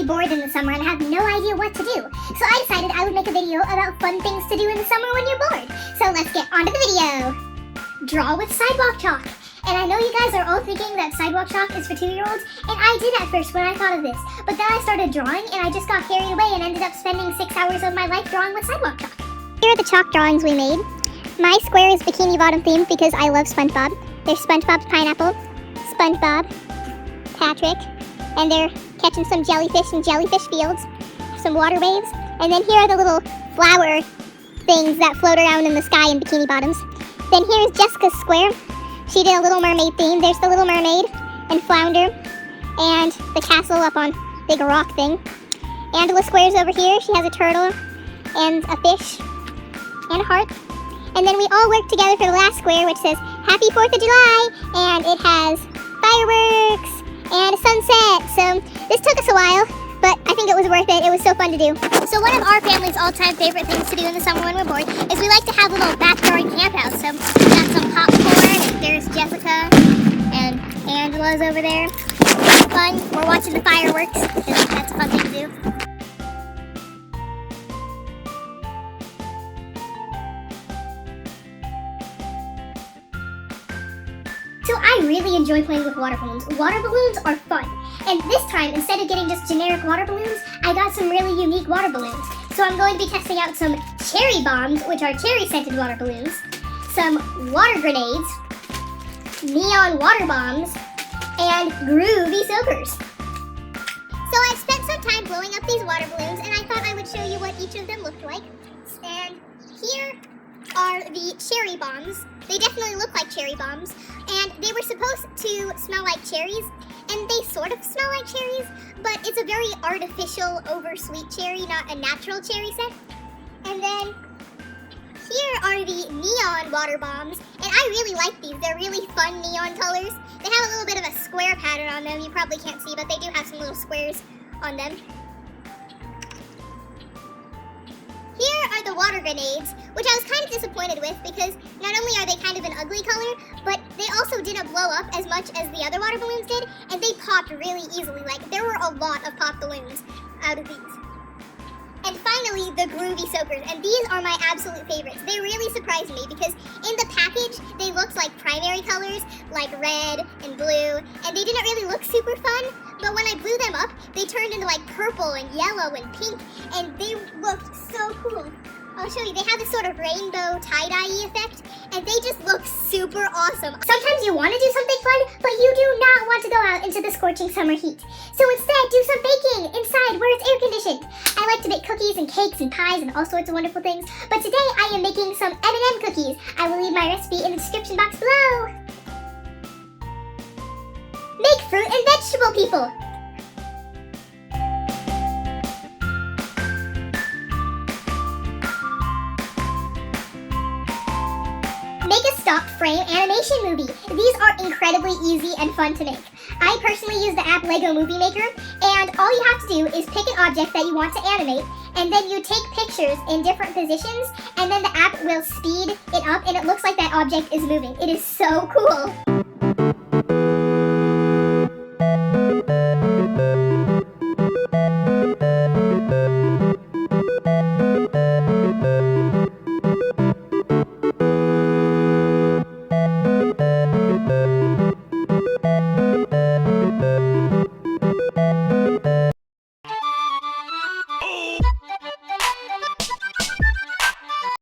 bored in the summer and have no idea what to do. So I decided I would make a video about fun things to do in the summer when you're bored. So let's get on to the video. Draw with sidewalk chalk. And I know you guys are all thinking that sidewalk chalk is for 2-year-olds, and I did at first when I thought of this. But then I started drawing and I just got carried away and ended up spending 6 hours of my life drawing with sidewalk chalk. Here are the chalk drawings we made. My square is Bikini Bottom themed because I love SpongeBob. There's SpongeBob's pineapple, SpongeBob, Patrick, and they're catching some jellyfish in jellyfish fields, some water waves, and then here are the little flower things that float around in the sky in Bikini Bottoms. Then here's Jessica's square. She did a Little Mermaid theme. There's the Little Mermaid and Flounder and the castle up on big rock thing. Angela square's over here. She has a turtle and a fish and a heart. And then we all worked together for the last square, which says Happy 4th of July, and it has fireworks and a sunset. So this took us a while, but I think it was worth it. It was so fun to do. So one of our family's all-time favorite things to do in the summer when we're bored is we like to have a little backyard camp out. So we got some popcorn, and there's Jessica, and Angela's over there. It's fun. We're watching the fireworks, because that's a fun thing to do. So I really enjoy playing with water balloons. Water balloons are fun. And this time, instead of getting just generic water balloons, I got some really unique water balloons. So I'm going to be testing out some cherry bombs, which are cherry-scented water balloons, some water grenades, neon water bombs, and groovy soakers. So I've spent some time blowing up these water balloons, and I thought I would show you what each of them looked like. And here are the cherry bombs. They definitely look like cherry bombs, and they were supposed to smell like cherries, and they sort of smell like cherries, but it's a very artificial, over-sweet cherry, not a natural cherry scent. And then here are the neon water bombs, and I really like these. They're really fun neon colors. They have a little bit of a square pattern on them. You probably can't see, but they do have some little squares on them. Here are the water grenades, which I was kind of disappointed with because not only are they kind of an ugly color, but they also didn't blow up as much as the other water balloons did, and they popped really easily. Like, there were a lot of pop balloons out of these. And finally, the groovy soakers, and these are my absolute favorites. They really surprised me because in the package, they looked like primary colors, like red and blue, and they didn't really look super fun, but when I blew them up, they turned into like purple and yellow and pink, and they looked so cool. I'll show you. They have this sort of rainbow tie-dye effect, and they just look super awesome. Sometimes you want to do something fun, but you do not want to go out into the scorching summer heat. So instead, do some baking inside where it's air-conditioned. I like to bake cookies and cakes and pies and all sorts of wonderful things, but today I am making some M&M cookies. I will leave my recipe in the description box below. Make fruit and vegetable people. Make a stop frame animation movie. These are incredibly easy and fun to make. I personally use the app Lego Movie Maker, and all you have to do is pick an object that you want to animate, and then you take pictures in different positions, and then the app will speed it up, and it looks like that object is moving. It is so cool.